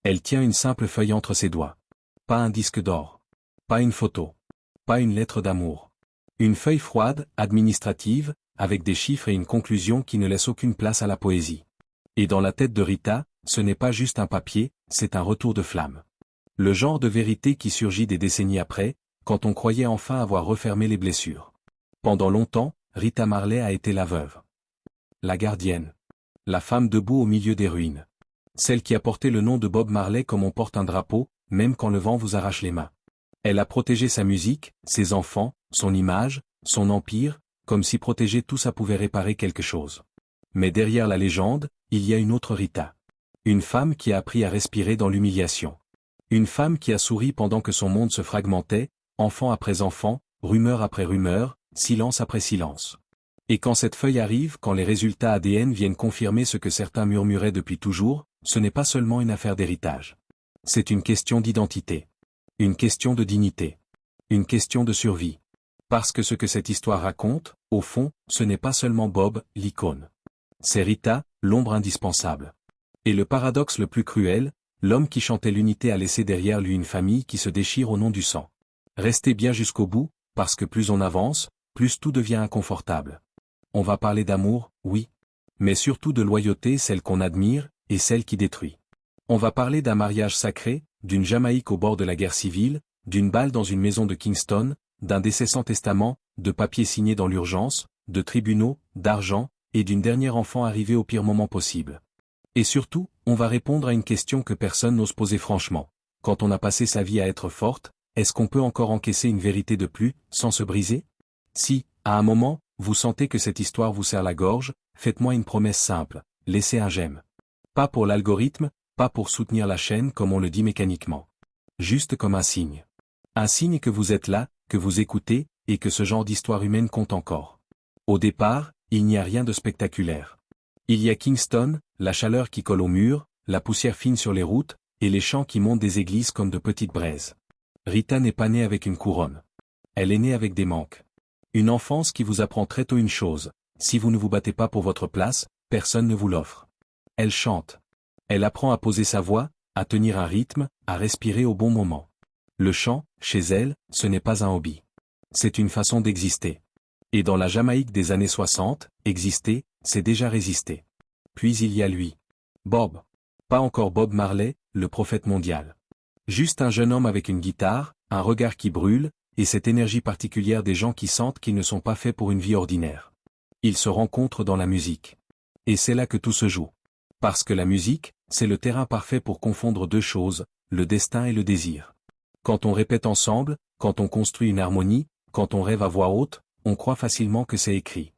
Elle tient une simple feuille entre ses doigts. Pas un disque d'or. Pas une photo. Pas une lettre d'amour. Une feuille froide, administrative, avec des chiffres et une conclusion qui ne laisse aucune place à la poésie. Et dans la tête de Rita, ce n'est pas juste un papier, c'est un retour de flamme. Le genre de vérité qui surgit des décennies après, quand on croyait enfin avoir refermé les blessures. Pendant longtemps, Rita Marley a été la veuve. La gardienne. La femme debout au milieu des ruines. Celle qui a porté le nom de Bob Marley comme on porte un drapeau, même quand le vent vous arrache les mains. Elle a protégé sa musique, ses enfants, son image, son empire, comme si protéger tout ça pouvait réparer quelque chose. Mais derrière la légende, il y a une autre Rita. Une femme qui a appris à respirer dans l'humiliation. Une femme qui a souri pendant que son monde se fragmentait, enfant après enfant, rumeur après rumeur, silence après silence. Et quand cette feuille arrive, quand les résultats ADN viennent confirmer ce que certains murmuraient depuis toujours, ce n'est pas seulement une affaire d'héritage. C'est une question d'identité. Une question de dignité. Une question de survie. Parce que ce que cette histoire raconte, au fond, ce n'est pas seulement Bob, l'icône. C'est Rita, l'ombre indispensable. Et le paradoxe le plus cruel, l'homme qui chantait l'unité a laissé derrière lui une famille qui se déchire au nom du sang. Restez bien jusqu'au bout, parce que plus on avance, plus tout devient inconfortable. On va parler d'amour, oui. Mais surtout de loyauté, celle qu'on admire, et celle qui détruit. On va parler d'un mariage sacré, d'une Jamaïque au bord de la guerre civile, d'une balle dans une maison de Kingston, d'un décès sans testament, de papiers signés dans l'urgence, de tribunaux, d'argent, et d'une dernière enfant arrivée au pire moment possible. Et surtout, on va répondre à une question que personne n'ose poser franchement. Quand on a passé sa vie à être forte, est-ce qu'on peut encore encaisser une vérité de plus, sans se briser? Si, à un moment, vous sentez que cette histoire vous serre la gorge, faites-moi une promesse simple, laissez un j'aime. Pas pour l'algorithme, pas pour soutenir la chaîne comme on le dit mécaniquement. Juste comme un signe. Un signe que vous êtes là, que vous écoutez, et que ce genre d'histoire humaine compte encore. Au départ, il n'y a rien de spectaculaire. Il y a Kingston, la chaleur qui colle au mur, la poussière fine sur les routes, et les chants qui montent des églises comme de petites braises. Rita n'est pas née avec une couronne. Elle est née avec des manques. Une enfance qui vous apprend très tôt une chose, si vous ne vous battez pas pour votre place, personne ne vous l'offre. Elle chante. Elle apprend à poser sa voix, à tenir un rythme, à respirer au bon moment. Le chant, chez elle, ce n'est pas un hobby. C'est une façon d'exister. Et dans la Jamaïque des années 60, exister, c'est déjà résister. Puis il y a lui. Bob. Pas encore Bob Marley, le prophète mondial. Juste un jeune homme avec une guitare, un regard qui brûle, et cette énergie particulière des gens qui sentent qu'ils ne sont pas faits pour une vie ordinaire. Ils se rencontrent dans la musique. Et c'est là que tout se joue. Parce que la musique, c'est le terrain parfait pour confondre deux choses, le destin et le désir. Quand on répète ensemble, quand on construit une harmonie, quand on rêve à voix haute, on croit facilement que c'est écrit.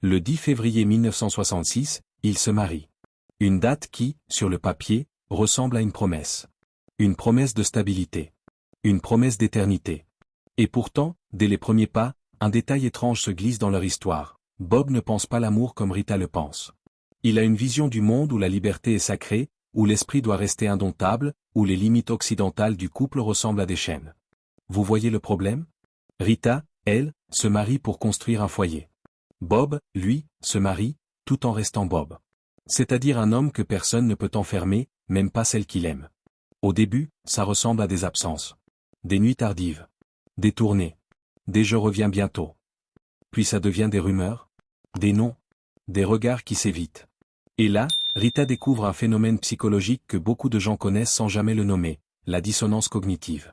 Le 10 février 1966, ils se marient. Une date qui, sur le papier, ressemble à une promesse. Une promesse de stabilité. Une promesse d'éternité. Et pourtant, dès les premiers pas, un détail étrange se glisse dans leur histoire. Bob ne pense pas l'amour comme Rita le pense. Il a une vision du monde où la liberté est sacrée, où l'esprit doit rester indomptable, où les limites occidentales du couple ressemblent à des chaînes. Vous voyez le problème? Rita, elle, se marie pour construire un foyer. Bob, lui, se marie, tout en restant Bob. C'est-à-dire un homme que personne ne peut enfermer, même pas celle qu'il aime. Au début, ça ressemble à des absences. Des nuits tardives. Des tournées. Des je reviens bientôt. Puis ça devient des rumeurs. Des noms. Des regards qui s'évitent. Et là, Rita découvre un phénomène psychologique que beaucoup de gens connaissent sans jamais le nommer, la dissonance cognitive.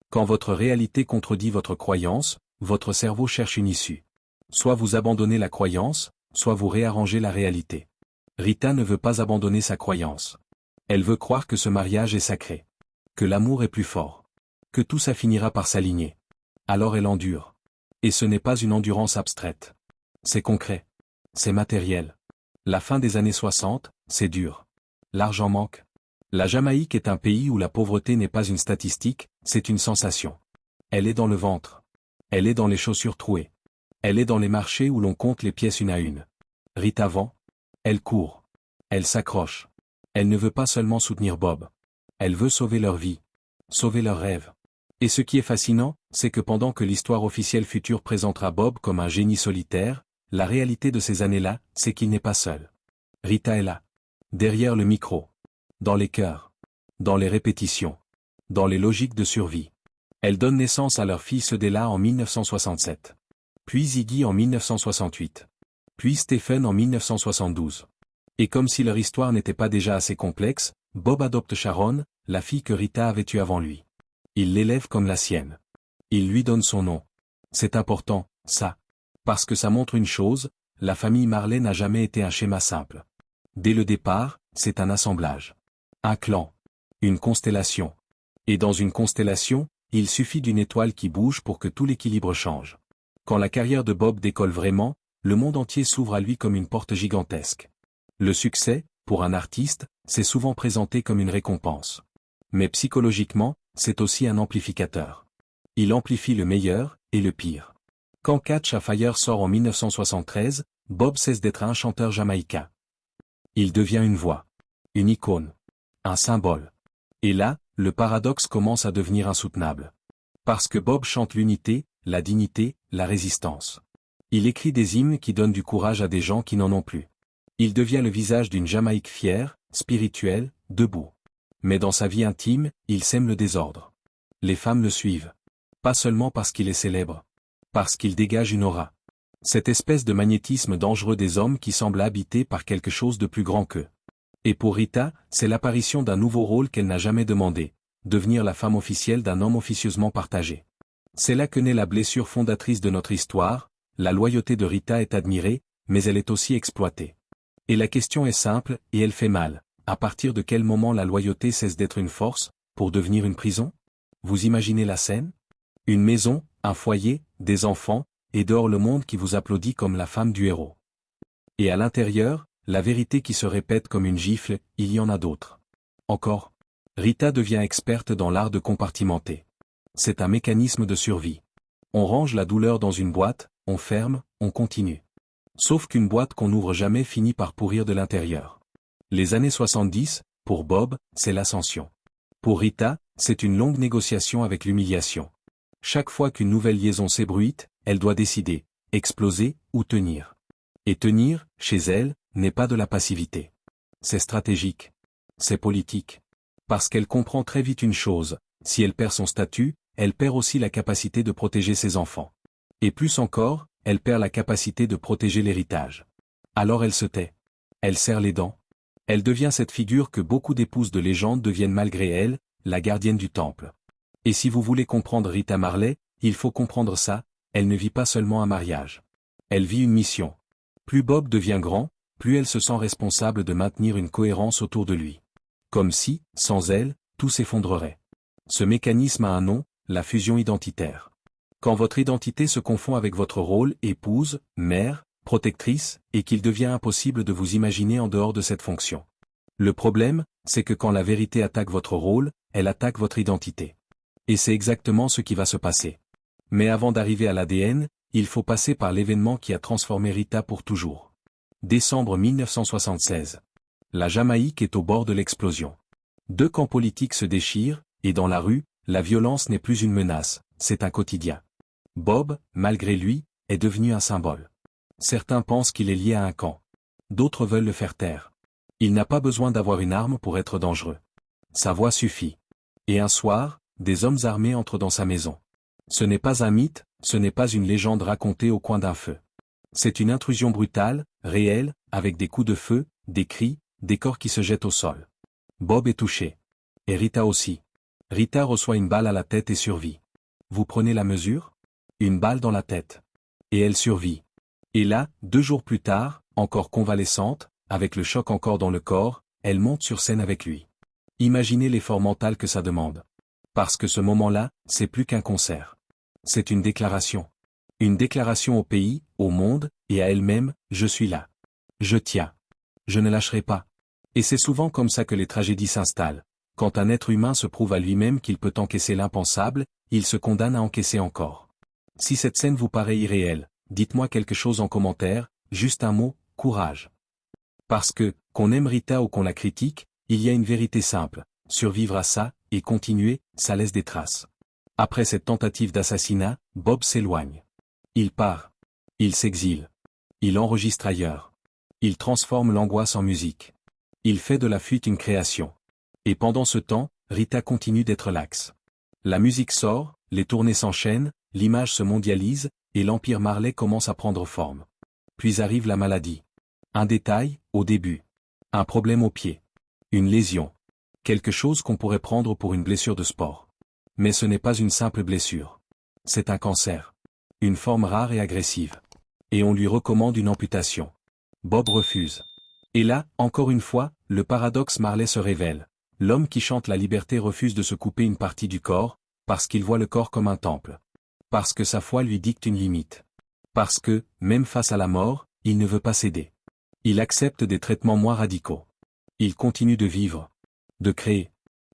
Quand votre réalité contredit votre croyance, votre cerveau cherche une issue. Soit vous abandonnez la croyance, soit vous réarrangez la réalité. Rita ne veut pas abandonner sa croyance. Elle veut croire que ce mariage est sacré. Que l'amour est plus fort. Que tout ça finira par s'aligner. Alors elle endure. Et ce n'est pas une endurance abstraite. C'est concret. C'est matériel. La fin des années 60, c'est dur. L'argent manque. La Jamaïque est un pays où la pauvreté n'est pas une statistique, c'est une sensation. Elle est dans le ventre. Elle est dans les chaussures trouées. Elle est dans les marchés où l'on compte les pièces une à une. Rita vend. Elle court. Elle s'accroche. Elle ne veut pas seulement soutenir Bob. Elle veut sauver leur vie. Sauver leurs rêves. Et ce qui est fascinant, c'est que pendant que l'histoire officielle future présentera Bob comme un génie solitaire, la réalité de ces années-là, c'est qu'il n'est pas seul. Rita est là. Derrière le micro. Dans les cœurs. dans les répétitions, dans les logiques de survie. Elles donnent naissance à leur fille Cedella en 1967. Puis Ziggy en 1968. Puis Stephen en 1972. Et comme si leur histoire n'était pas déjà assez complexe, Bob adopte Sharon, la fille que Rita avait eue avant lui. Il l'élève comme la sienne. Il lui donne son nom. C'est important, ça. Parce que ça montre une chose, la famille Marley n'a jamais été un schéma simple. Dès le départ, c'est un assemblage. Un clan. Une constellation. Et dans une constellation, il suffit d'une étoile qui bouge pour que tout l'équilibre change. Quand la carrière de Bob décolle vraiment, le monde entier s'ouvre à lui comme une porte gigantesque. Le succès, pour un artiste, c'est souvent présenté comme une récompense. Mais psychologiquement, c'est aussi un amplificateur. Il amplifie le meilleur et le pire. Quand Catch a Fire sort en 1973, Bob cesse d'être un chanteur jamaïcain. Il devient une voix, une icône, un symbole. Et là, le paradoxe commence à devenir insoutenable. Parce que Bob chante l'unité, la dignité, la résistance. Il écrit des hymnes qui donnent du courage à des gens qui n'en ont plus. Il devient le visage d'une Jamaïque fière, spirituelle, debout. Mais dans sa vie intime, il sème le désordre. Les femmes le suivent. Pas seulement parce qu'il est célèbre. Parce qu'il dégage une aura. Cette espèce de magnétisme dangereux des hommes qui semble habité par quelque chose de plus grand qu'eux. Et pour Rita, c'est l'apparition d'un nouveau rôle qu'elle n'a jamais demandé, devenir la femme officielle d'un homme officieusement partagé. C'est là que naît la blessure fondatrice de notre histoire, la loyauté de Rita est admirée, mais elle est aussi exploitée. Et la question est simple, et elle fait mal. À partir de quel moment la loyauté cesse d'être une force, pour devenir une prison? Vous imaginez la scène? Une maison, un foyer, des enfants, et dehors le monde qui vous applaudit comme la femme du héros. Et à l'intérieur, la vérité qui se répète comme une gifle, il y en a d'autres. Encore. Rita devient experte dans l'art de compartimenter. C'est un mécanisme de survie. On range la douleur dans une boîte, on ferme, on continue. Sauf qu'une boîte qu'on n'ouvre jamais finit par pourrir de l'intérieur. Les années 70, pour Bob, c'est l'ascension. Pour Rita, c'est une longue négociation avec l'humiliation. Chaque fois qu'une nouvelle liaison s'ébruite, elle doit décider, exploser ou tenir. Et tenir, chez elle, n'est pas de la passivité. C'est stratégique. C'est politique. Parce qu'elle comprend très vite une chose, si elle perd son statut, elle perd aussi la capacité de protéger ses enfants. Et plus encore, elle perd la capacité de protéger l'héritage. Alors elle se tait. Elle serre les dents. Elle devient cette figure que beaucoup d'épouses de légende deviennent malgré elle, la gardienne du temple. Et si vous voulez comprendre Rita Marley, il faut comprendre ça, elle ne vit pas seulement un mariage. Elle vit une mission. Plus Bob devient grand, plus elle se sent responsable de maintenir une cohérence autour de lui. Comme si, sans elle, tout s'effondrerait. Ce mécanisme a un nom, la fusion identitaire. Quand votre identité se confond avec votre rôle, épouse, mère, protectrice, et qu'il devient impossible de vous imaginer en dehors de cette fonction. Le problème, c'est que quand la vérité attaque votre rôle, elle attaque votre identité. Et c'est exactement ce qui va se passer. Mais avant d'arriver à l'ADN, il faut passer par l'événement qui a transformé Rita pour toujours. Décembre 1976. La Jamaïque est au bord de l'explosion. Deux camps politiques se déchirent, et dans la rue, la violence n'est plus une menace, c'est un quotidien. Bob, malgré lui, est devenu un symbole. Certains pensent qu'il est lié à un camp. D'autres veulent le faire taire. Il n'a pas besoin d'avoir une arme pour être dangereux. Sa voix suffit. Et un soir, des hommes armés entrent dans sa maison. Ce n'est pas un mythe, ce n'est pas une légende racontée au coin d'un feu. C'est une intrusion brutale, réelle, avec des coups de feu, des cris, des corps qui se jettent au sol. Bob est touché. Et Rita aussi. Rita reçoit une balle à la tête et survit. Vous prenez la mesure? Une balle dans la tête. Et elle survit. Et là, 2 jours plus tard, encore convalescente, avec le choc encore dans le corps, elle monte sur scène avec lui. Imaginez l'effort mental que ça demande. Parce que ce moment-là, c'est plus qu'un concert. C'est une déclaration. Une déclaration au pays, au monde, et à elle-même, je suis là. Je tiens. Je ne lâcherai pas. Et c'est souvent comme ça que les tragédies s'installent. Quand un être humain se prouve à lui-même qu'il peut encaisser l'impensable, il se condamne à encaisser encore. Si cette scène vous paraît irréelle, dites-moi quelque chose en commentaire, juste un mot, courage. Parce que, qu'on aime Rita ou qu'on la critique, il y a une vérité simple, survivre à ça, et continuer, ça laisse des traces. Après cette tentative d'assassinat, Bob s'éloigne. Il part. Il s'exile. Il enregistre ailleurs. Il transforme l'angoisse en musique. Il fait de la fuite une création. Et pendant ce temps, Rita continue d'être laxe. La musique sort, les tournées s'enchaînent, l'image se mondialise, et l'empire Marley commence à prendre forme. Puis arrive la maladie. Un détail, au début. Un problème au pied. Une lésion. Quelque chose qu'on pourrait prendre pour une blessure de sport. Mais ce n'est pas une simple blessure. C'est un cancer. Une forme rare et agressive. Et on lui recommande une amputation. Bob refuse. Et là, encore une fois, le paradoxe Marley se révèle. L'homme qui chante la liberté refuse de se couper une partie du corps, parce qu'il voit le corps comme un temple. Parce que sa foi lui dicte une limite. Parce que, même face à la mort, il ne veut pas céder. Il accepte des traitements moins radicaux. Il continue de vivre. De créer.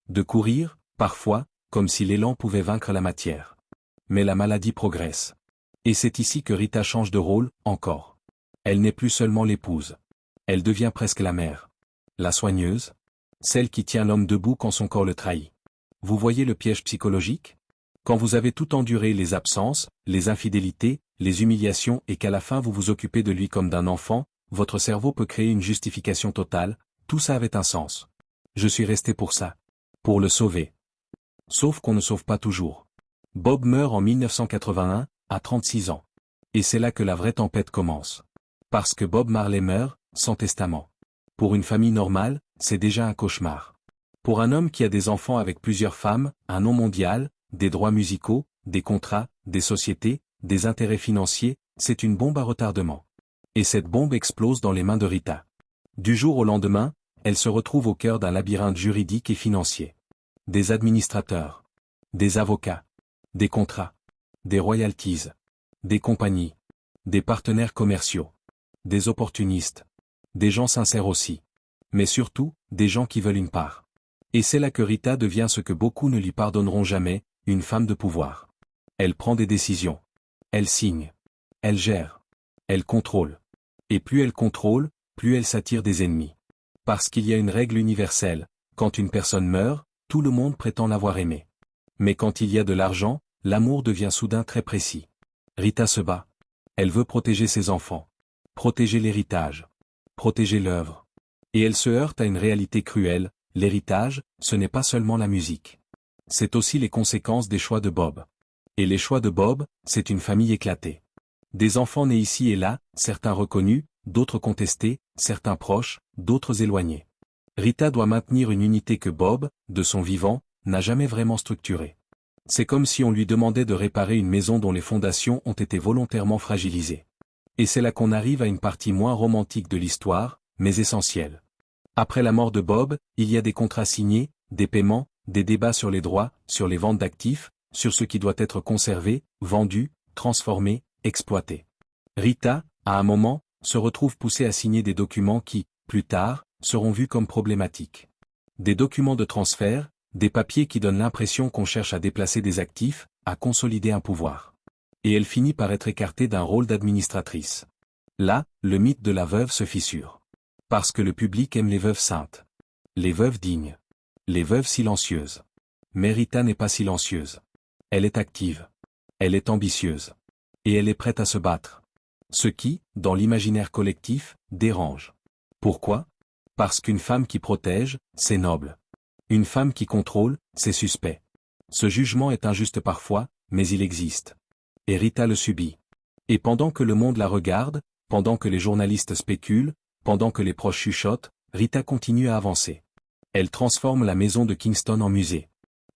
De courir, parfois, comme si l'élan pouvait vaincre la matière. Mais la maladie progresse. Et c'est ici que Rita change de rôle, encore. Elle n'est plus seulement l'épouse. Elle devient presque la mère. La soigneuse. Celle qui tient l'homme debout quand son corps le trahit. Vous voyez le piège psychologique? Quand vous avez tout enduré, les absences, les infidélités, les humiliations et qu'à la fin vous vous occupez de lui comme d'un enfant, votre cerveau peut créer une justification totale, tout ça avait un sens. Je suis resté pour ça. Pour le sauver. Sauf qu'on ne sauve pas toujours. Bob meurt en 1981, à 36 ans. Et c'est là que la vraie tempête commence. Parce que Bob Marley meurt, sans testament. Pour une famille normale, c'est déjà un cauchemar. Pour un homme qui a des enfants avec plusieurs femmes, un nom mondial, des droits musicaux, des contrats, des sociétés, des intérêts financiers, c'est une bombe à retardement. Et cette bombe explose dans les mains de Rita. Du jour au lendemain, elle se retrouve au cœur d'un labyrinthe juridique et financier. Des administrateurs. Des avocats. Des contrats. Des royalties. Des compagnies. Des partenaires commerciaux. Des opportunistes. Des gens sincères aussi. Mais surtout, des gens qui veulent une part. Et c'est là que Rita devient ce que beaucoup ne lui pardonneront jamais, une femme de pouvoir. Elle prend des décisions. Elle signe. Elle gère. Elle contrôle. Et plus elle contrôle, plus elle s'attire des ennemis. Parce qu'il y a une règle universelle, quand une personne meurt, tout le monde prétend l'avoir aimée. Mais quand il y a de l'argent, l'amour devient soudain très précis. Rita se bat. Elle veut protéger ses enfants. Protéger l'héritage. Protéger l'œuvre. Et elle se heurte à une réalité cruelle, l'héritage, ce n'est pas seulement la musique. C'est aussi les conséquences des choix de Bob. Et les choix de Bob, c'est une famille éclatée. Des enfants nés ici et là, certains reconnus, d'autres contestés, certains proches, d'autres éloignés. Rita doit maintenir une unité que Bob, de son vivant, n'a jamais vraiment structurée. C'est comme si on lui demandait de réparer une maison dont les fondations ont été volontairement fragilisées. Et c'est là qu'on arrive à une partie moins romantique de l'histoire, mais essentielle. Après la mort de Bob, il y a des contrats signés, des paiements, des débats sur les droits, sur les ventes d'actifs, sur ce qui doit être conservé, vendu, transformé, exploité. Rita, à un moment, se retrouve poussée à signer des documents qui, plus tard, seront vus comme problématiques. Des documents de transfert, des papiers qui donnent l'impression qu'on cherche à déplacer des actifs, à consolider un pouvoir. Et elle finit par être écartée d'un rôle d'administratrice. Là, le mythe de la veuve se fissure. Parce que le public aime les veuves saintes. Les veuves dignes. Les veuves silencieuses. Mais Rita n'est pas silencieuse. Elle est active. Elle est ambitieuse. Et elle est prête à se battre. Ce qui, dans l'imaginaire collectif, dérange. Pourquoi? Parce qu'une femme qui protège, c'est noble. Une femme qui contrôle, c'est suspect. Ce jugement est injuste parfois, mais il existe. Et Rita le subit. Et pendant que le monde la regarde, pendant que les journalistes spéculent, pendant que les proches chuchotent, Rita continue à avancer. Elle transforme la maison de Kingston en musée.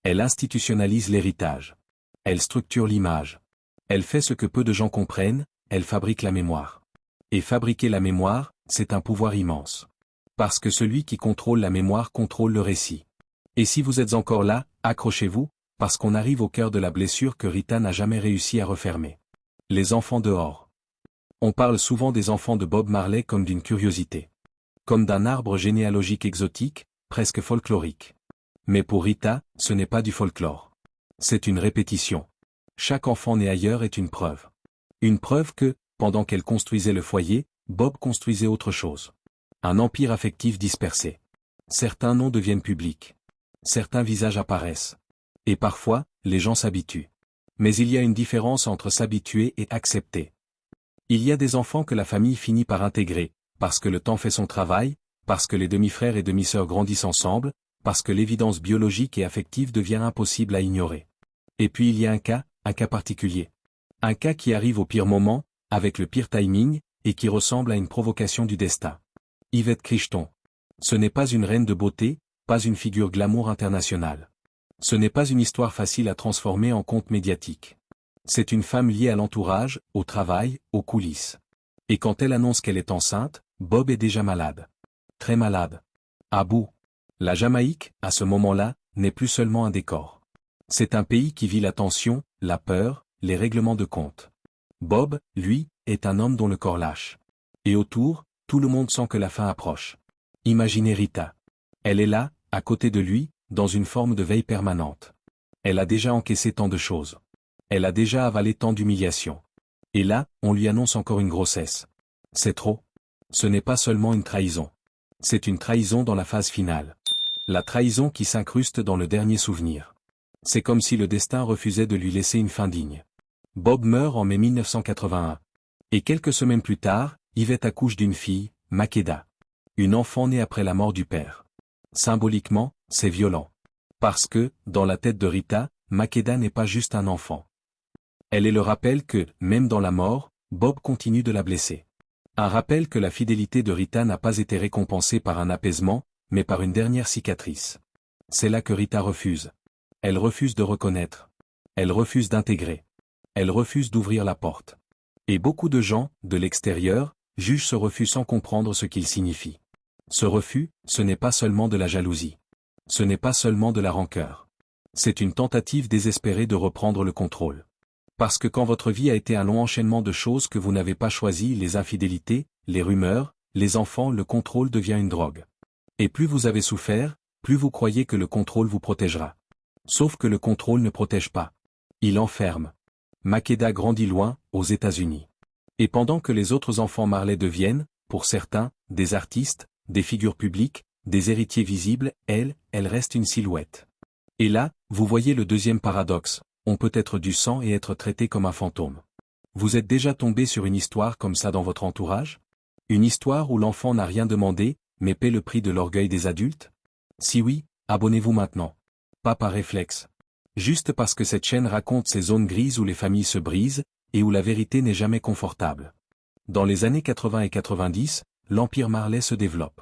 Elle institutionnalise l'héritage. Elle structure l'image. Elle fait ce que peu de gens comprennent, elle fabrique la mémoire. Et fabriquer la mémoire, c'est un pouvoir immense. Parce que celui qui contrôle la mémoire contrôle le récit. Et si vous êtes encore là, accrochez-vous, parce qu'on arrive au cœur de la blessure que Rita n'a jamais réussi à refermer. Les enfants dehors. On parle souvent des enfants de Bob Marley comme d'une curiosité. Comme d'un arbre généalogique exotique, presque folklorique. Mais pour Rita, ce n'est pas du folklore. C'est une répétition. Chaque enfant né ailleurs est une preuve. Une preuve que, pendant qu'elle construisait le foyer, Bob construisait autre chose. Un empire affectif dispersé. Certains noms deviennent publics. Certains visages apparaissent. Et parfois, les gens s'habituent. Mais il y a une différence entre s'habituer et accepter. Il y a des enfants que la famille finit par intégrer, parce que le temps fait son travail, parce que les demi-frères et demi-sœurs grandissent ensemble, parce que l'évidence biologique et affective devient impossible à ignorer. Et puis il y a un cas particulier. Un cas qui arrive au pire moment, avec le pire timing, et qui ressemble à une provocation du destin. Yvette Crichton. Ce n'est pas une reine de beauté, pas une figure glamour internationale. Ce n'est pas une histoire facile à transformer en conte médiatique. C'est une femme liée à l'entourage, au travail, aux coulisses. Et quand elle annonce qu'elle est enceinte, Bob est déjà malade. Très malade. À bout. La Jamaïque, à ce moment-là, n'est plus seulement un décor. C'est un pays qui vit la tension, la peur, les règlements de compte. Bob, lui, est un homme dont le corps lâche. Et autour, tout le monde sent que la fin approche. Imaginez Rita. Elle est là, à côté de lui, dans une forme de veille permanente. Elle a déjà encaissé tant de choses. Elle a déjà avalé tant d'humiliations. Et là, on lui annonce encore une grossesse. C'est trop. Ce n'est pas seulement une trahison. C'est une trahison dans la phase finale. La trahison qui s'incruste dans le dernier souvenir. C'est comme si le destin refusait de lui laisser une fin digne. Bob meurt en mai 1981. Et quelques semaines plus tard, Yvette accouche d'une fille, Makeda. Une enfant née après la mort du père. Symboliquement, c'est violent. Parce que, dans la tête de Rita, Makeda n'est pas juste un enfant. Elle est le rappel que, même dans la mort, Bob continue de la blesser. Un rappel que la fidélité de Rita n'a pas été récompensée par un apaisement, mais par une dernière cicatrice. C'est là que Rita refuse. Elle refuse de reconnaître. Elle refuse d'intégrer. Elle refuse d'ouvrir la porte. Et beaucoup de gens, de l'extérieur, jugent ce refus sans comprendre ce qu'il signifie. Ce refus, ce n'est pas seulement de la jalousie. Ce n'est pas seulement de la rancœur. C'est une tentative désespérée de reprendre le contrôle. Parce que quand votre vie a été un long enchaînement de choses que vous n'avez pas choisies, les infidélités, les rumeurs, les enfants, le contrôle devient une drogue. Et plus vous avez souffert, plus vous croyez que le contrôle vous protégera. Sauf que le contrôle ne protège pas. Il enferme. Makeda grandit loin, aux États-Unis. Et pendant que les autres enfants Marley deviennent, pour certains, des artistes, des figures publiques, des héritiers visibles, elle reste une silhouette. Et là, vous voyez le deuxième paradoxe, on peut être du sang et être traité comme un fantôme. Vous êtes déjà tombé sur une histoire comme ça dans votre entourage? Une histoire où l'enfant n'a rien demandé, mais paie le prix de l'orgueil des adultes? Si oui, abonnez-vous maintenant. Pas par réflexe. Juste parce que cette chaîne raconte ces zones grises où les familles se brisent, et où la vérité n'est jamais confortable. Dans les années 80 et 90, l'empire Marley se développe.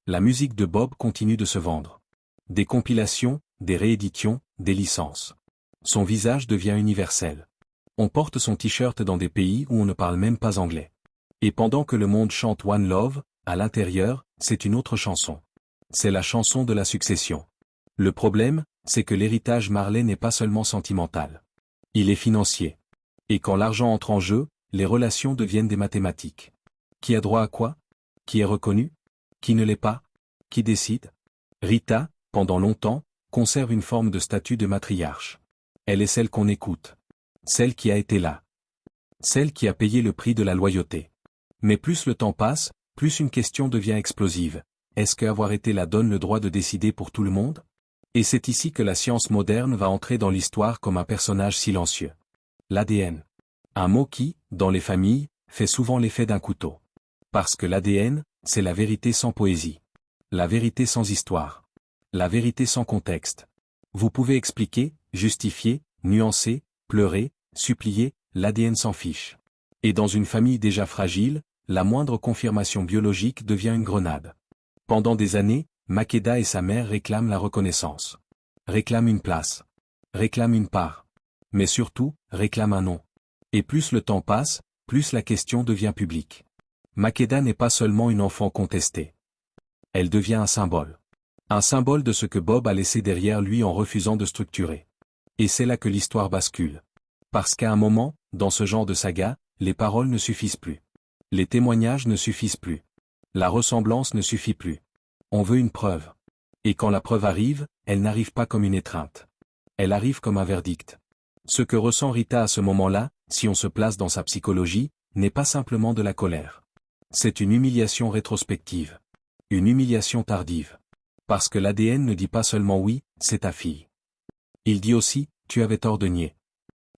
La musique de Bob continue de se vendre. Des compilations, des rééditions, des licences. Son visage devient universel. On porte son t-shirt dans des pays où on ne parle même pas anglais. Et pendant que le monde chante One Love, à l'intérieur, c'est une autre chanson. C'est la chanson de la succession. Le problème, c'est que l'héritage Marley n'est pas seulement sentimental. Il est financier. Et quand l'argent entre en jeu, les relations deviennent des mathématiques. Qui a droit à quoi? Qui est reconnu? Qui ne l'est pas? Qui décide? Rita, pendant longtemps, conserve une forme de statut de matriarche. Elle est celle qu'on écoute. Celle qui a été là. Celle qui a payé le prix de la loyauté. Mais plus le temps passe, plus une question devient explosive. Est-ce qu'avoir été là donne le droit de décider pour tout le monde? Et c'est ici que la science moderne va entrer dans l'histoire comme un personnage silencieux. L'ADN. Un mot qui, dans les familles, fait souvent l'effet d'un couteau. Parce que l'ADN, c'est la vérité sans poésie. La vérité sans histoire. La vérité sans contexte. Vous pouvez expliquer, justifier, nuancer, pleurer, supplier, l'ADN s'en fiche. Et dans une famille déjà fragile, la moindre confirmation biologique devient une grenade. Pendant des années, Makeda et sa mère réclament la reconnaissance. Réclament une place. Réclament une part. Mais surtout, réclament un nom. Et plus le temps passe, plus la question devient publique. Makeda n'est pas seulement une enfant contestée. Elle devient un symbole. Un symbole de ce que Bob a laissé derrière lui en refusant de structurer. Et c'est là que l'histoire bascule. Parce qu'à un moment, dans ce genre de saga, les paroles ne suffisent plus. Les témoignages ne suffisent plus. La ressemblance ne suffit plus. On veut une preuve. Et quand la preuve arrive, elle n'arrive pas comme une étreinte. Elle arrive comme un verdict. Ce que ressent Rita à ce moment-là, si on se place dans sa psychologie, n'est pas simplement de la colère. C'est une humiliation rétrospective. Une humiliation tardive. Parce que l'ADN ne dit pas seulement oui, c'est ta fille. Il dit aussi, tu avais tort de nier.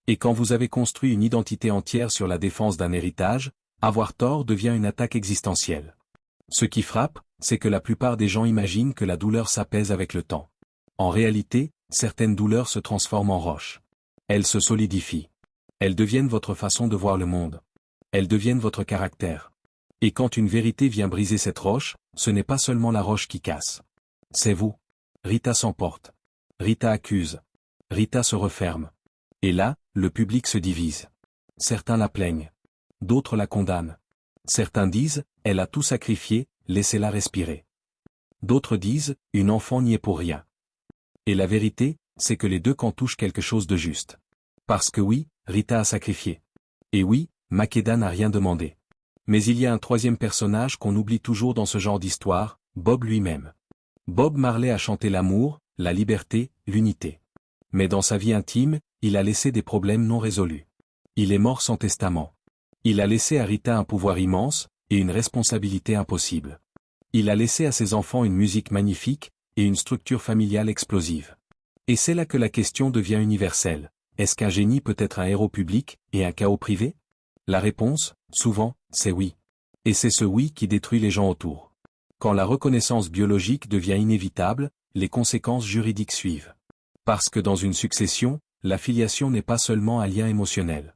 Et quand vous avez construit une identité entière sur la défense d'un héritage, avoir tort devient une attaque existentielle. Ce qui frappe, c'est que la plupart des gens imaginent que la douleur s'apaise avec le temps. En réalité, certaines douleurs se transforment en roches. Elles se solidifient. Elles deviennent votre façon de voir le monde. Elles deviennent votre caractère. Et quand une vérité vient briser cette roche, ce n'est pas seulement la roche qui casse. C'est vous. Rita s'emporte. Rita accuse. Rita se referme. Et là, le public se divise. Certains la plaignent. D'autres la condamnent. Certains disent, elle a tout sacrifié, laissez-la respirer. D'autres disent, une enfant n'y est pour rien. Et la vérité, c'est que les deux camps touchent quelque chose de juste. Parce que oui, Rita a sacrifié. Et oui, Makeda n'a rien demandé. Mais il y a un troisième personnage qu'on oublie toujours dans ce genre d'histoire, Bob lui-même. Bob Marley a chanté l'amour, la liberté, l'unité. Mais dans sa vie intime, il a laissé des problèmes non résolus. Il est mort sans testament. Il a laissé à Rita un pouvoir immense, et une responsabilité impossible. Il a laissé à ses enfants une musique magnifique, et une structure familiale explosive. Et c'est là que la question devient universelle. Est-ce qu'un génie peut être un héros public, et un chaos privé? La réponse, souvent, c'est oui. Et c'est ce oui qui détruit les gens autour. Quand la reconnaissance biologique devient inévitable, les conséquences juridiques suivent. Parce que dans une succession, la filiation n'est pas seulement un lien émotionnel.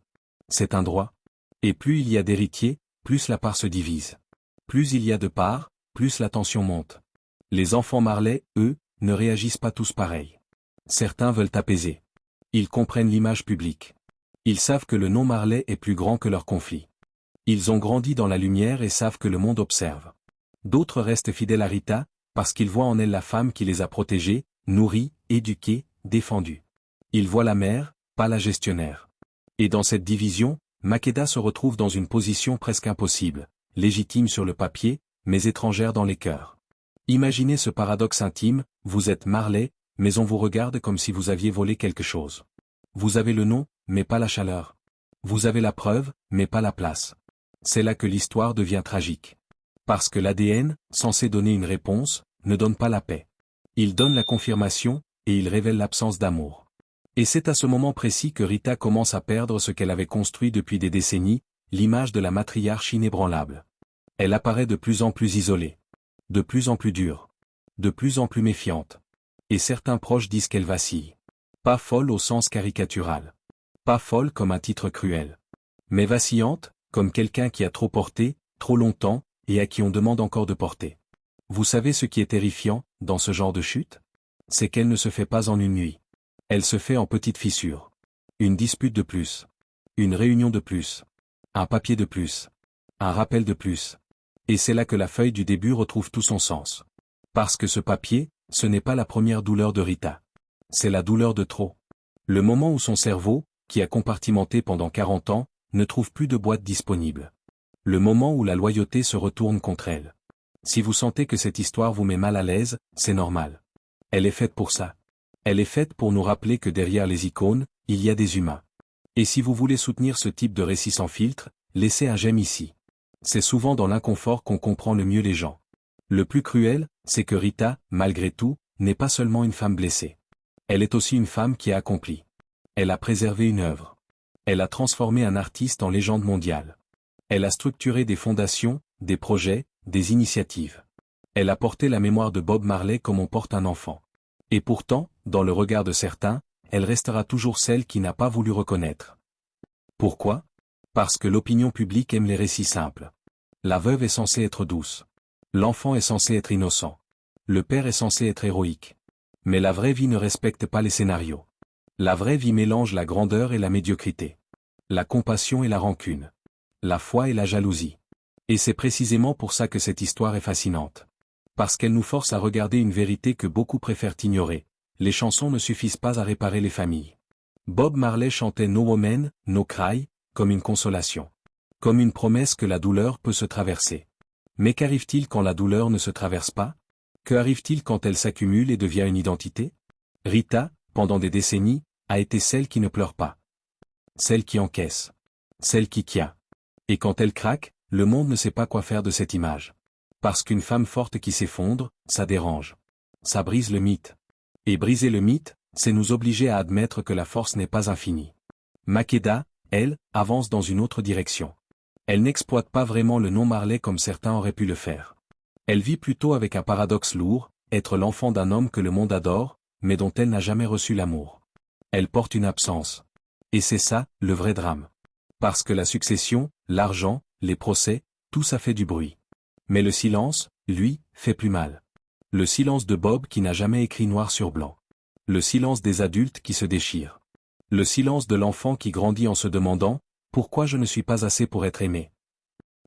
C'est un droit. Et plus il y a d'héritiers, plus la part se divise. Plus il y a de parts, plus la tension monte. Les enfants Marley, eux, ne réagissent pas tous pareil. Certains veulent apaiser. Ils comprennent l'image publique. Ils savent que le nom Marley est plus grand que leur conflit. Ils ont grandi dans la lumière et savent que le monde observe. D'autres restent fidèles à Rita, parce qu'ils voient en elle la femme qui les a protégés, nourris, éduqués, défendus. Ils voient la mère, pas la gestionnaire. Et dans cette division, Makeda se retrouve dans une position presque impossible, légitime sur le papier, mais étrangère dans les cœurs. Imaginez ce paradoxe intime, vous êtes Marley, mais on vous regarde comme si vous aviez volé quelque chose. Vous avez le nom, mais pas la chaleur. Vous avez la preuve, mais pas la place. C'est là que l'histoire devient tragique. Parce que l'ADN, censé donner une réponse, ne donne pas la paix. Il donne la confirmation, et il révèle l'absence d'amour. Et c'est à ce moment précis que Rita commence à perdre ce qu'elle avait construit depuis des décennies, l'image de la matriarche inébranlable. Elle apparaît de plus en plus isolée. De plus en plus dure. De plus en plus méfiante. Et certains proches disent qu'elle vacille. Pas folle au sens caricatural. Pas folle comme un titre cruel. Mais vacillante, comme quelqu'un qui a trop porté, trop longtemps, et à qui on demande encore de porter. Vous savez ce qui est terrifiant, dans ce genre de chute? C'est qu'elle ne se fait pas en une nuit. Elle se fait en petites fissures. Une dispute de plus. Une réunion de plus. Un papier de plus. Un rappel de plus. Et c'est là que la feuille du début retrouve tout son sens. Parce que ce papier, ce n'est pas la première douleur de Rita. C'est la douleur de trop. Le moment où son cerveau, qui a compartimenté pendant 40 ans, ne trouve plus de boîte disponible. Le moment où la loyauté se retourne contre elle. Si vous sentez que cette histoire vous met mal à l'aise, c'est normal. Elle est faite pour ça. Elle est faite pour nous rappeler que derrière les icônes, il y a des humains. Et si vous voulez soutenir ce type de récit sans filtre, laissez un j'aime ici. C'est souvent dans l'inconfort qu'on comprend le mieux les gens. Le plus cruel, c'est que Rita, malgré tout, n'est pas seulement une femme blessée. Elle est aussi une femme qui a accompli. Elle a préservé une œuvre. Elle a transformé un artiste en légende mondiale. Elle a structuré des fondations, des projets, des initiatives. Elle a porté la mémoire de Bob Marley comme on porte un enfant. Et pourtant, dans le regard de certains, elle restera toujours celle qui n'a pas voulu reconnaître. Pourquoi? Parce que l'opinion publique aime les récits simples. La veuve est censée être douce. L'enfant est censé être innocent. Le père est censé être héroïque. Mais la vraie vie ne respecte pas les scénarios. La vraie vie mélange la grandeur et la médiocrité. La compassion et la rancune. La foi et la jalousie. Et c'est précisément pour ça que cette histoire est fascinante. Parce qu'elle nous force à regarder une vérité que beaucoup préfèrent ignorer. Les chansons ne suffisent pas à réparer les familles. Bob Marley chantait No Woman, No Cry, comme une consolation. Comme une promesse que la douleur peut se traverser. Mais qu'arrive-t-il quand la douleur ne se traverse pas? Que arrive-t-il quand elle s'accumule et devient une identité? Rita, pendant des décennies, a été celle qui ne pleure pas. Celle qui encaisse. Celle qui tient. Et quand elle craque, le monde ne sait pas quoi faire de cette image. Parce qu'une femme forte qui s'effondre, ça dérange. Ça brise le mythe. Et briser le mythe, c'est nous obliger à admettre que la force n'est pas infinie. Makeda, elle, avance dans une autre direction. Elle n'exploite pas vraiment le nom Marley comme certains auraient pu le faire. Elle vit plutôt avec un paradoxe lourd, être l'enfant d'un homme que le monde adore, mais dont elle n'a jamais reçu l'amour. Elle porte une absence. Et c'est ça, le vrai drame. Parce que la succession, l'argent, les procès, tout ça fait du bruit. Mais le silence, lui, fait plus mal. Le silence de Bob qui n'a jamais écrit noir sur blanc. Le silence des adultes qui se déchirent. Le silence de l'enfant qui grandit en se demandant « Pourquoi je ne suis pas assez pour être aimé ?»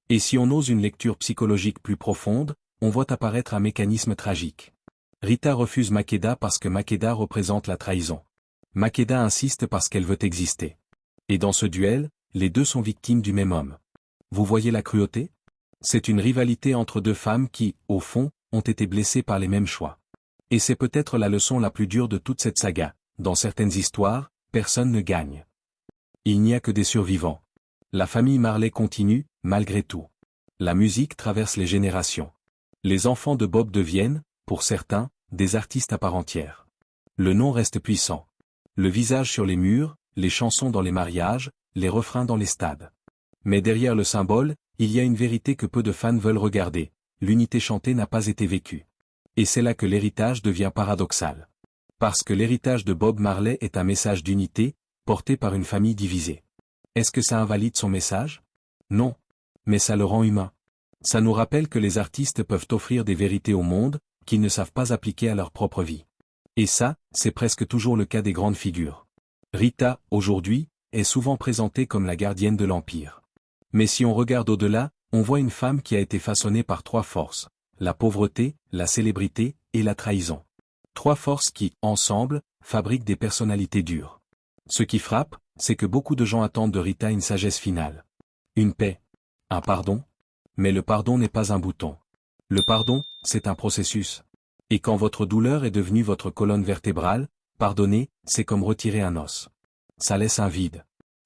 Et si on ose une lecture psychologique plus profonde, on voit apparaître un mécanisme tragique. Rita refuse Makeda parce que Makeda représente la trahison. Makeda insiste parce qu'elle veut exister. Et dans ce duel, les deux sont victimes du même homme. Vous voyez la cruauté? C'est une rivalité entre deux femmes qui, au fond, ont été blessées par les mêmes choix. Et c'est peut-être la leçon la plus dure de toute cette saga. Dans certaines histoires, personne ne gagne. Il n'y a que des survivants. La famille Marley continue, malgré tout. La musique traverse les générations. Les enfants de Bob deviennent, pour certains, des artistes à part entière. Le nom reste puissant. Le visage sur les murs, les chansons dans les mariages, les refrains dans les stades. Mais derrière le symbole, il y a une vérité que peu de fans veulent regarder. L'unité chantée n'a pas été vécue. Et c'est là que l'héritage devient paradoxal. Parce que l'héritage de Bob Marley est un message d'unité, porté par une famille divisée. Est-ce que ça invalide son message? Non. Mais ça le rend humain. Ça nous rappelle que les artistes peuvent offrir des vérités au monde, qu'ils ne savent pas appliquer à leur propre vie. Et ça, c'est presque toujours le cas des grandes figures. Rita, aujourd'hui, est souvent présentée comme la gardienne de l'Empire. Mais si on regarde au-delà, on voit une femme qui a été façonnée par trois forces, la pauvreté, la célébrité et la trahison. Trois forces qui, ensemble, fabriquent des personnalités dures. Ce qui frappe, c'est que beaucoup de gens attendent de Rita une sagesse finale. Une paix. Un pardon. Mais le pardon n'est pas un bouton. Le pardon, c'est un processus. Et quand votre douleur est devenue votre colonne vertébrale, pardonner, c'est comme retirer un os. Ça laisse un vide.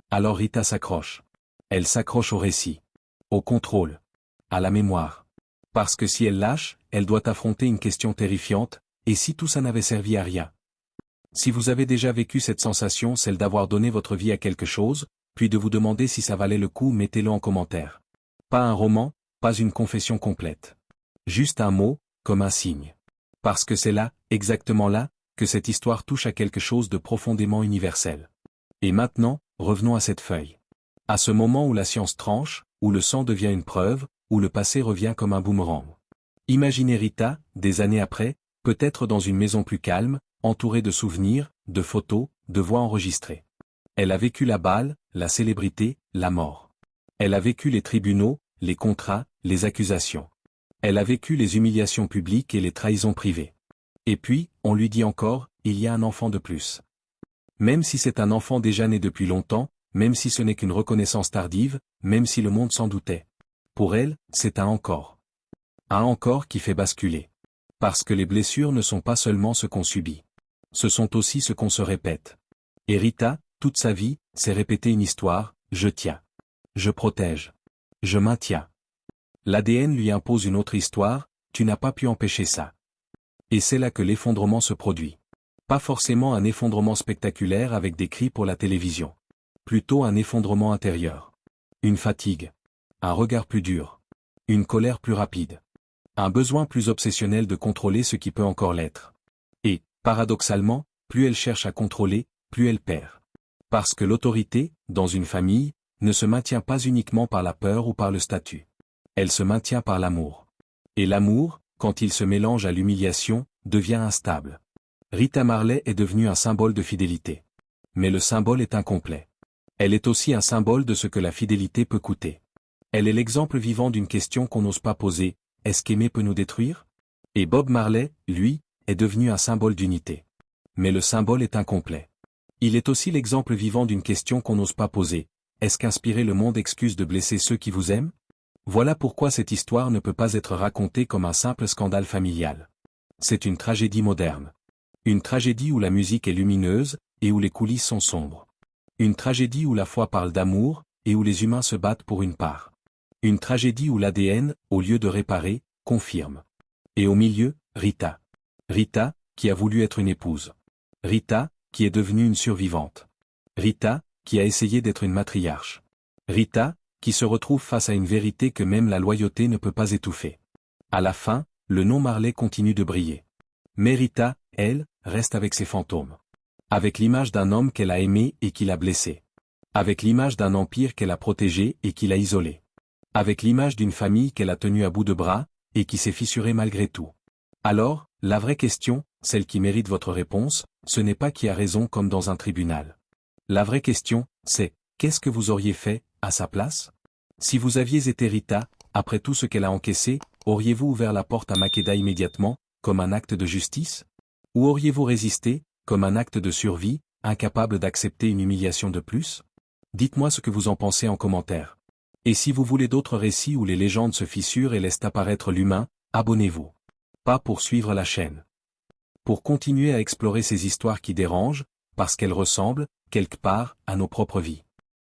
Alors Rita s'accroche. Elle s'accroche au récit. Au contrôle. À la mémoire. Parce que si elle lâche, elle doit affronter une question terrifiante, et si tout ça n'avait servi à rien? Si vous avez déjà vécu cette sensation, celle d'avoir donné votre vie à quelque chose, puis de vous demander si ça valait le coup, mettez-le en commentaire. Pas un roman, pas une confession complète. Juste un mot, comme un signe. Parce que c'est là, exactement là, que cette histoire touche à quelque chose de profondément universel. Et maintenant, revenons à cette feuille. À ce moment où la science tranche, où le sang devient une preuve, où le passé revient comme un boomerang. Imaginez Rita, des années après, peut-être dans une maison plus calme, entourée de souvenirs, de photos, de voix enregistrées. Elle a vécu la balle, la célébrité, la mort. Elle a vécu les tribunaux, les contrats, les accusations. Elle a vécu les humiliations publiques et les trahisons privées. Et puis, on lui dit encore, il y a un enfant de plus. Même si c'est un enfant déjà né depuis longtemps, même si ce n'est qu'une reconnaissance tardive, même si le monde s'en doutait. Pour elle, c'est un encore. Un encore qui fait basculer. Parce que les blessures ne sont pas seulement ce qu'on subit. Ce sont aussi ce qu'on se répète. Et Rita, toute sa vie, s'est répété une histoire, je tiens. Je protège. Je maintiens. L'ADN lui impose une autre histoire, tu n'as pas pu empêcher ça. Et c'est là que l'effondrement se produit. Pas forcément un effondrement spectaculaire avec des cris pour la télévision. Plutôt un effondrement intérieur. Une fatigue. Un regard plus dur. Une colère plus rapide. Un besoin plus obsessionnel de contrôler ce qui peut encore l'être. Et, paradoxalement, plus elle cherche à contrôler, plus elle perd. Parce que l'autorité, dans une famille, ne se maintient pas uniquement par la peur ou par le statut. Elle se maintient par l'amour. Et l'amour, quand il se mélange à l'humiliation, devient instable. Rita Marley est devenue un symbole de fidélité. Mais le symbole est incomplet. Elle est aussi un symbole de ce que la fidélité peut coûter. Elle est l'exemple vivant d'une question qu'on n'ose pas poser, est-ce qu'aimer peut nous détruire? Et Bob Marley, lui, est devenu un symbole d'unité. Mais le symbole est incomplet. Il est aussi l'exemple vivant d'une question qu'on n'ose pas poser, est-ce qu'inspirer le monde excuse de blesser ceux qui vous aiment? Voilà pourquoi cette histoire ne peut pas être racontée comme un simple scandale familial. C'est une tragédie moderne. Une tragédie où la musique est lumineuse, et où les coulisses sont sombres. Une tragédie où la foi parle d'amour, et où les humains se battent pour une part. Une tragédie où l'ADN, au lieu de réparer, confirme. Et au milieu, Rita. Rita, qui a voulu être une épouse. Rita, qui est devenue une survivante. Rita, qui a essayé d'être une matriarche. Rita, qui se retrouve face à une vérité que même la loyauté ne peut pas étouffer. À la fin, le nom Marley continue de briller. Mais Rita, elle, reste avec ses fantômes. Avec l'image d'un homme qu'elle a aimé et qui l'a blessé. Avec l'image d'un empire qu'elle a protégé et qui l'a isolé. Avec l'image d'une famille qu'elle a tenue à bout de bras, et qui s'est fissurée malgré tout. Alors, la vraie question, celle qui mérite votre réponse, ce n'est pas qui a raison comme dans un tribunal. La vraie question, c'est, qu'est-ce que vous auriez fait, à sa place? Si vous aviez été Rita, après tout ce qu'elle a encaissé, auriez-vous ouvert la porte à Makeda immédiatement, comme un acte de justice? Ou auriez-vous résisté, comme un acte de survie, incapable d'accepter une humiliation de plus? Dites-moi ce que vous en pensez en commentaire. Et si vous voulez d'autres récits où les légendes se fissurent et laissent apparaître l'humain, abonnez-vous. Pas pour suivre la chaîne. Pour continuer à explorer ces histoires qui dérangent, parce qu'elles ressemblent, quelque part, à nos propres vies.